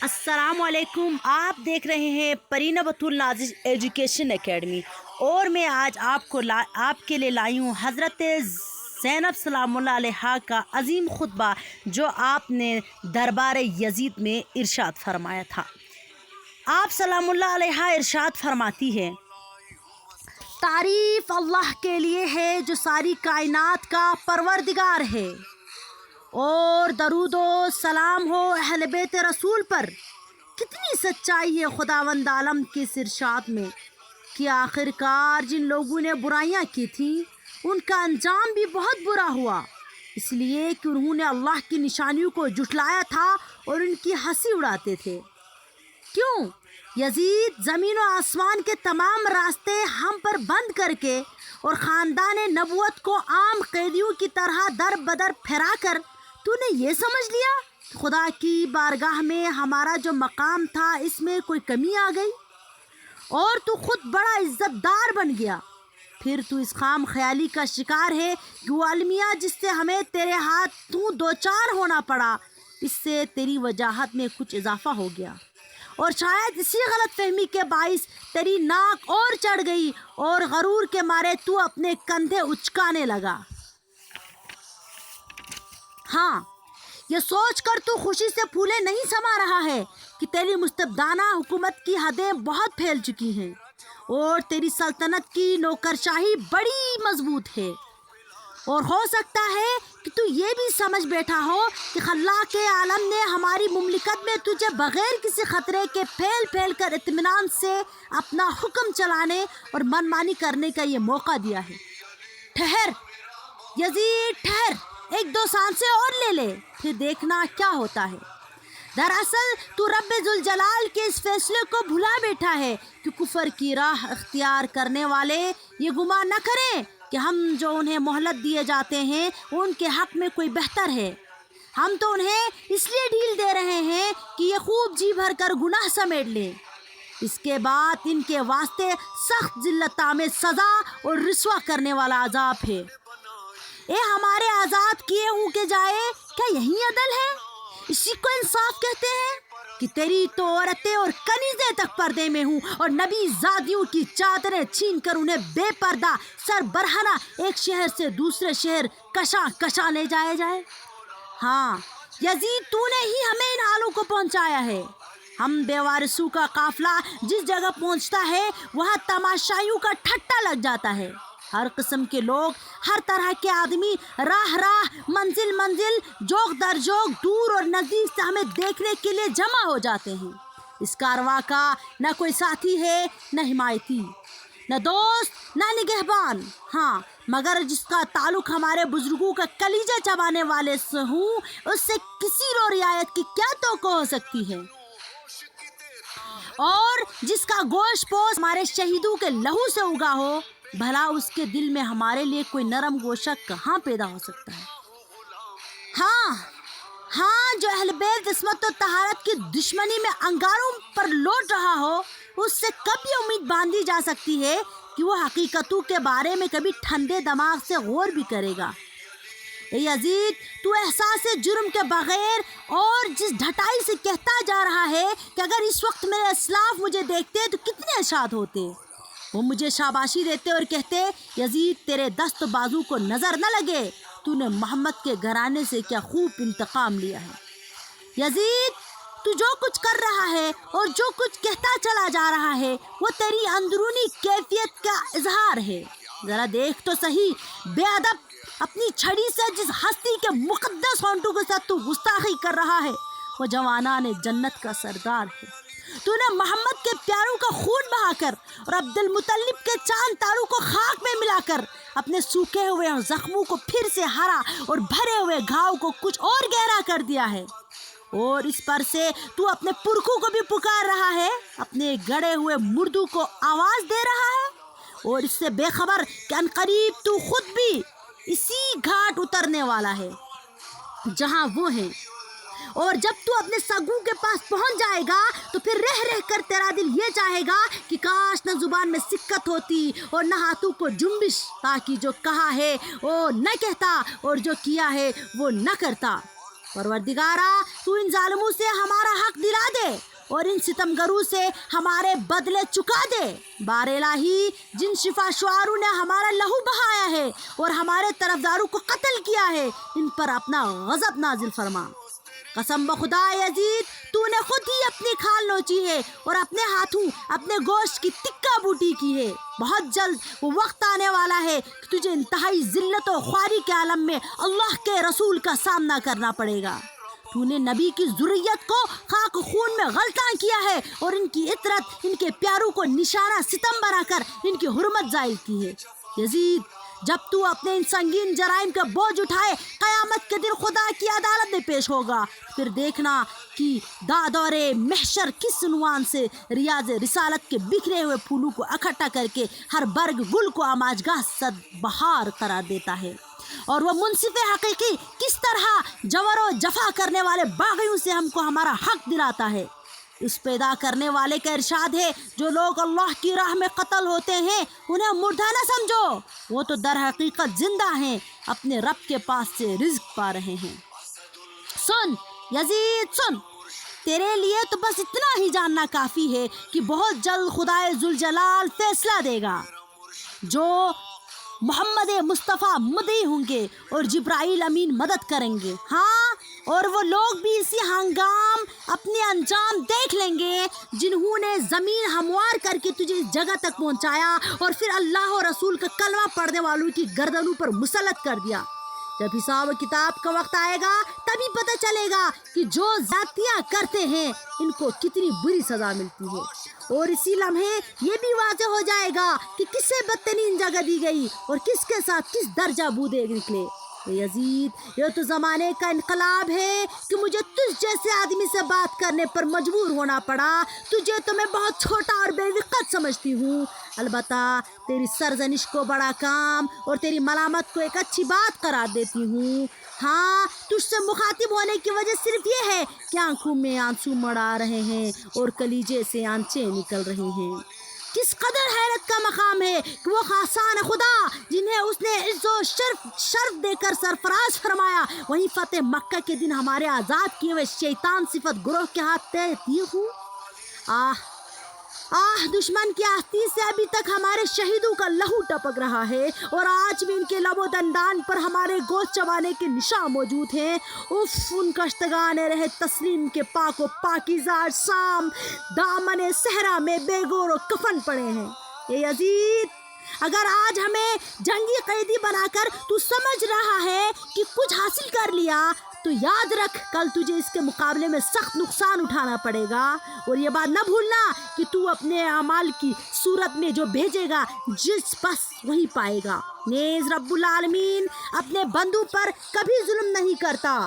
السلام علیکم، آپ دیکھ رہے ہیں پرینہ بطول نازش ایجوکیشن اکیڈمی، اور میں آج آپ کے لیے لائی ہوں حضرت زینب سلام اللہ علیہا کا عظیم خطبہ جو آپ نے دربار یزید میں ارشاد فرمایا تھا۔ آپ سلام اللہ علیہا ارشاد فرماتی ہے، تعریف اللہ کے لیے ہے جو ساری کائنات کا پروردگار ہے، اور درود و سلام ہو اہل بیت رسول پر۔ کتنی سچائی ہے خداوند عالم کے اس ارشاد میں کہ آخر کار جن لوگوں نے برائیاں کی تھیں ان کا انجام بھی بہت برا ہوا، اس لیے کہ انہوں نے اللہ کی نشانیوں کو جھٹلایا تھا اور ان کی ہنسی اڑاتے تھے۔ کیوں؟ یزید زمین و آسمان کے تمام راستے ہم پر بند کر کے اور خاندان نبوت کو عام قیدیوں کی طرح در بدر پھیرا کر تو نے یہ سمجھ لیا کہ خدا کی بارگاہ میں ہمارا جو مقام تھا اس میں کوئی کمی آ گئی، اور تو خود بڑا عزت دار بن گیا۔ پھر تو اس خام خیالی کا شکار ہے کہ وہ المیہ جس سے ہمیں تیرے ہاتھ تو دوچار ہونا پڑا، اس سے تیری وجاہت میں کچھ اضافہ ہو گیا، اور شاید اسی غلط فہمی کے باعث تیری ناک اور چڑھ گئی اور غرور کے مارے تو اپنے کندھے اچکانے لگا۔ ہاں، یہ سوچ کر تو خوشی سے پھولے نہیں سما رہا ہے کہ تیری مستبدانہ حکومت کی حدیں بہت پھیل چکی ہیں اور تیری سلطنت کی نوکرشاہی بڑی مضبوط ہے، اور ہو سکتا ہے کہ تو یہ بھی سمجھ بیٹھا ہو کہ خلاق عالم نے ہماری مملکت میں تجھے بغیر کسی خطرے کے پھیل پھیل کر اطمینان سے اپنا حکم چلانے اور منمانی کرنے کا یہ موقع دیا ہے۔ ٹھہر یزید، ٹھہر، ایک دو سانسیں اور لے لے، پھر دیکھنا کیا ہوتا ہے۔ دراصل تو رب ذوالجلال کے اس فیصلے کو بھلا بیٹھا ہے کہ کفر کی راہ اختیار کرنے والے یہ گمان نہ کریں کہ ہم جو انہیں مہلت دیے جاتے ہیں ان کے حق میں کوئی بہتر ہے۔ ہم تو انہیں اس لیے ڈھیل دے رہے ہیں کہ یہ خوب جی بھر کر گناہ سمیٹ لیں، اس کے بعد ان کے واسطے سخت ذلت آمیز سزا اور رسوا کرنے والا عذاب ہے۔ اے ہمارے آزاد کیے ہوں کے جائے، کیا یہی عدل ہے؟ اسی کو انصاف کہتے ہیں کہ تیری تو عورتیں اور کنیزیں تک پردے میں ہوں، اور نبی زادیوں کی چادریں چھین کر انہیں بے پردہ سر برہنہ ایک شہر سے دوسرے شہر کشاں کشاں لے جایا جائے۔ ہاں یزید، تو نے ہی ہمیں ان حالوں کو پہنچایا ہے۔ ہم بے وارثوں کا قافلہ جس جگہ پہنچتا ہے وہاں تماشائیوں کا ٹھٹا لگ جاتا ہے۔ ہر قسم کے لوگ، ہر طرح کے آدمی راہ راہ، منزل منزل، جوگ در جوگ، دور اور نزدیک سے ہمیں دیکھنے کے لیے جمع ہو جاتے ہیں۔ اس کارواں کا نہ کوئی ساتھی ہے، نہ حمایتی، نہ دوست، نہ نگہبان، ہاں مگر جس کا تعلق ہمارے بزرگوں کا کلیجہ چبانے والے سے ہوں، اس سے کسی رو رعایت کی کیا توقع ہو سکتی ہے؟ اور جس کا گوشت پوست ہمارے شہیدوں کے لہو سے اگا ہو، بھلا اس کے دل میں ہمارے لیے کوئی نرم گوشہ کہاں پیدا ہو سکتا ہے؟ ہاں جو اہل بیت عصمت و طہارت کی دشمنی میں انگاروں پر لوٹ رہا ہو، اس سے کب یہ امید باندھی جا سکتی ہے کہ وہ حقیقتوں کے بارے میں کبھی ٹھنڈے دماغ سے غور بھی کرے گا؟ اے یزید، تو احساس جرم کے بغیر اور جس ڈھٹائی سے کہتا جا رہا ہے کہ اگر اس وقت میرے اسلاف مجھے دیکھتے تو کتنے اشاد ہوتے۔ وہ مجھے شاباشی دیتے اور کہتے، یزید تیرے دست و بازو کو نظر نہ لگے، تو نے محمد کے گھرانے سے کیا خوب انتقام لیا ہے۔ یزید، تو جو کچھ کر رہا ہے اور جو کچھ کہتا چلا جا رہا ہے وہ تیری اندرونی کیفیت کا اظہار ہے۔ ذرا دیکھ تو صحیح، بے ادب، اپنی چھڑی سے جس ہستی کے مقدس ہونٹوں کے ساتھ تو گستاخی کر رہا ہے وہ جوانان جنت کا سردار ہے۔ تو نے محمد کے پیاروں کا خون بہا کر اور عبد المطلب کے چاند تاروں کو خاک میں ملا کر اپنے سوکھے ہوئے زخموں کو پھر سے ہرا اور بھرے ہوئے گھاؤ کو کچھ اور گہرا کر دیا ہے، اور اس پر سے تو اپنے پرکھوں کو بھی پکار رہا ہے، اپنے گڑے ہوئے مردوں کو آواز دے رہا ہے، اور اس سے بے خبر کہ عنقریب تو خود بھی اسی گھاٹ اترنے والا ہے جہاں وہ ہے، اور جب تو اپنے سگو کے پاس پہنچ جائے گا تو پھر رہ رہ کر تیرا دل یہ چاہے گا کہ کاش نہ زبان میں سکت ہوتی اور نہ ہاتھوں کو جنبش، تاکہ جو کہا ہے وہ نہ کہتا اور جو کیا ہے وہ نہ کرتا۔ پروردگارا، تو ان ظالموں سے ہمارا حق دلا دے اور ان ستمگروں سے ہمارے بدلے چکا دے۔ بار الہی، جن شفا شعاروں نے ہمارا لہو بہایا ہے اور ہمارے طرفداروں کو قتل کیا ہے، ان پر اپنا غضب نازل فرما۔ قسم بخدا یزید، تو نے خود ہی اپنی کھال نوچی ہے اور اپنے ہاتھوں اپنے گوشت کی تکہ بوٹی کی ہے۔ بہت جلد وہ وقت آنے والا ہے کہ تجھے انتہائی ذلت و خواری کے عالم میں اللہ کے رسول کا سامنا کرنا پڑے گا۔ تو نے نبی کی ذریت کو خاک خون میں غلطاں کیا ہے اور ان کی عطرت، ان کے پیاروں کو نشانہ ستم بنا کر ان کی حرمت زائل کی ہے۔ یزید، جب تو اپنے ان سنگین جرائم کا بوجھ اٹھائے قیامت کے دن خدا کی عدالت میں پیش ہوگا، پھر دیکھنا کہ دادور محشر کس عنوان سے ریاض رسالت کے بکھرے ہوئے پھولوں کو اکٹھا کر کے ہر برگ گل کو آماجگاہ صد بہار قرار دیتا ہے، اور وہ منصف حقیقی کس طرح جور و جفا کرنے والے باغیوں سے ہم کو ہمارا حق دلاتا ہے۔ اس پیدا کرنے والے کا ارشاد ہے، جو لوگ اللہ کی راہ میں قتل ہوتے ہیں انہیں مردہ نہ سمجھو، وہ تو در حقیقت زندہ ہیں، اپنے رب کے پاس سے رزق پا رہے ہیں۔ سن یزید، سن، تیرے لیے تو بس اتنا ہی جاننا کافی ہے کہ بہت جلد خدائے ذوالجلال فیصلہ دے گا۔ جو محمد مصطفیٰ مدعی ہوں گے اور جبرائیل امین مدد کریں گے، ہاں، اور وہ لوگ بھی اسی ہنگام اپنے انجام دیکھ لیں گے جنہوں نے زمین ہموار کر کے تجھے اس جگہ تک پہنچایا اور پھر اللہ اور رسول کا کلمہ پڑھنے والوں کی گردنوں پر مسلط کر دیا۔ جب حساب و کتاب کا وقت آئے گا تبھی پتہ چلے گا کہ جو زیادتیاں کرتے ہیں ان کو کتنی بری سزا ملتی ہے، اور اسی لمحے یہ بھی واضح ہو جائے گا کہ کس سے بدترین جگہ دی گئی اور کس کے ساتھ کس درجہ بودے نکلے۔ یزید، یہ تو زمانے کا انقلاب ہے کہ مجھے تجھ جیسے آدمی سے بات کرنے پر مجبور ہونا پڑا۔ تجھے تو میں بہت چھوٹا اور بے وقت سمجھتی ہوں، البتہ تیری سرزنش کو بڑا کام اور تیری ملامت کو ایک اچھی بات قرار دیتی ہوں۔ ہاں، تجھ سے مخاطب ہونے کی وجہ صرف یہ ہے کہ آنکھوں میں آنسو مڑا رہے ہیں اور کلیجے سے آنچیں نکل رہی ہیں۔ کس قدر حیرت کا مقام ہے کہ وہ خاصان خدا جنہیں اس نے عز و شرف دے کر سرفراز فرمایا، وہیں فتح مکہ کے دن ہمارے آزاد کیے ہوئے شیطان صفت گروہ کے ہاتھ تیر ہوں۔ دشمن کی آستین سے ابھی تک ہمارے شہیدوں کا لہو ٹپک رہا ہے اور آج بھی ان کے لب و دندان پر ہمارے گوشت چبانے کے نشان موجود ہیں۔ اف، ان کشتگان رہ تسلیم کے پاک و پاکیزہ شام دامن صحرا میں بے گور و کفن پڑے ہیں۔ اے یزید، اگر آج ہمیں جنگی قیدی بنا کر تو سمجھ رہا ہے کہ کچھ حاصل کر لیا، تو یاد رکھ کل تجھے اس کے مقابلے میں سخت نقصان اٹھانا پڑے گا، اور یہ بات نہ بھولنا کہ تو اپنے اعمال کی صورت میں جو بھیجے گا جس بس وہی پائے گا۔ نیز رب العالمین اپنے بندوں پر کبھی ظلم نہیں کرتا۔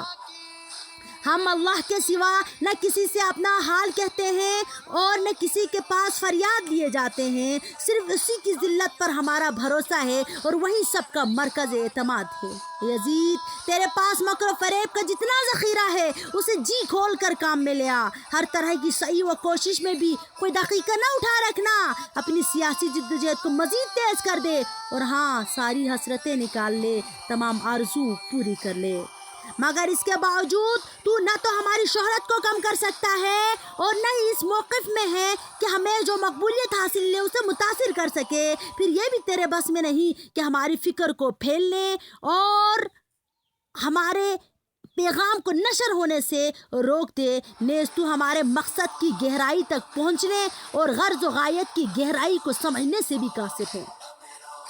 ہم اللہ کے سوا نہ کسی سے اپنا حال کہتے ہیں اور نہ کسی کے پاس فریاد لیے جاتے ہیں، صرف اسی کی ذلت پر ہمارا بھروسہ ہے اور وہی سب کا مرکز اعتماد ہے۔ یزید، تیرے پاس مکر و فریب کا جتنا ذخیرہ ہے اسے جی کھول کر کام میں لیا۔ ہر طرح کی سعی و کوشش میں بھی کوئی دقیقہ نہ اٹھا رکھنا، اپنی سیاسی جدوجہد کو مزید تیز کر دے، اور ہاں، ساری حسرتیں نکال لے، تمام آرزو پوری کر لے۔ مگر اس کے باوجود تو نہ تو ہماری شہرت کو کم کر سکتا ہے اور نہ ہی اس موقف میں ہے کہ ہمیں جو مقبولیت حاصل ہے اسے متاثر کر سکے۔ پھر یہ بھی تیرے بس میں نہیں کہ ہماری فکر کو پھیلنے اور ہمارے پیغام کو نشر ہونے سے روک دے۔ نیز تو ہمارے مقصد کی گہرائی تک پہنچنے اور غرض و غایت کی گہرائی کو سمجھنے سے بھی قاصر ہے۔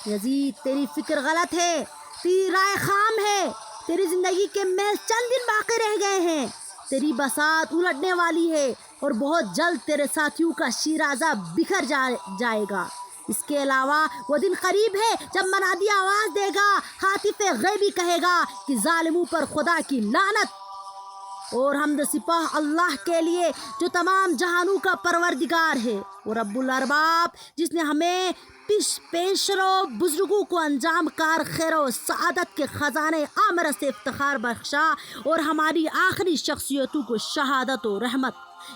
یزید، تیری فکر غلط ہے، تیری رائے خام ہے، تیری زندگی کے محض چند دن باقی رہ گئے ہیں، تیری بساط الٹنے والی ہے اور بہت جلد تیرے ساتھیوں کا شیرازہ بکھر جائے گا۔ اس کے علاوہ وہ دن قریب ہے جب منادی آواز دے گا، ہاتف غیبی کہے گا کہ ظالموں پر خدا کی لعنت، اور حمد سپاہ اللہ کے لیے جو تمام جہانوں کا پروردگار ہے، وہ رب الارباب جس نے ہمیں پیشرو بزرگوں کو انجام کار خیر و سعادت کے خزانے عامر سے افتخار بخشا اور ہماری آخری شخصیتوں کو شہادت و رحمت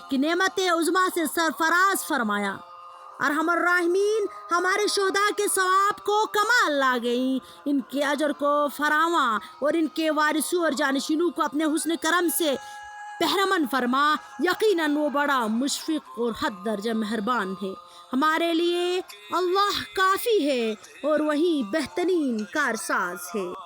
کی نعمت عظمیٰ سے سرفراز فرمایا۔ ارحم الراحمین ہمارے شہداء کے ثواب کو کمال لا گئیں، ان کے اجر کو فراواں اور ان کے وارثوں اور جانشینوں کو اپنے حسن کرم سے بہرمند فرما۔ یقیناً وہ بڑا مشفق اور حد درجہ مہربان ہے۔ ہمارے لیے اللہ کافی ہے اور وہی بہترین کارساز ہے۔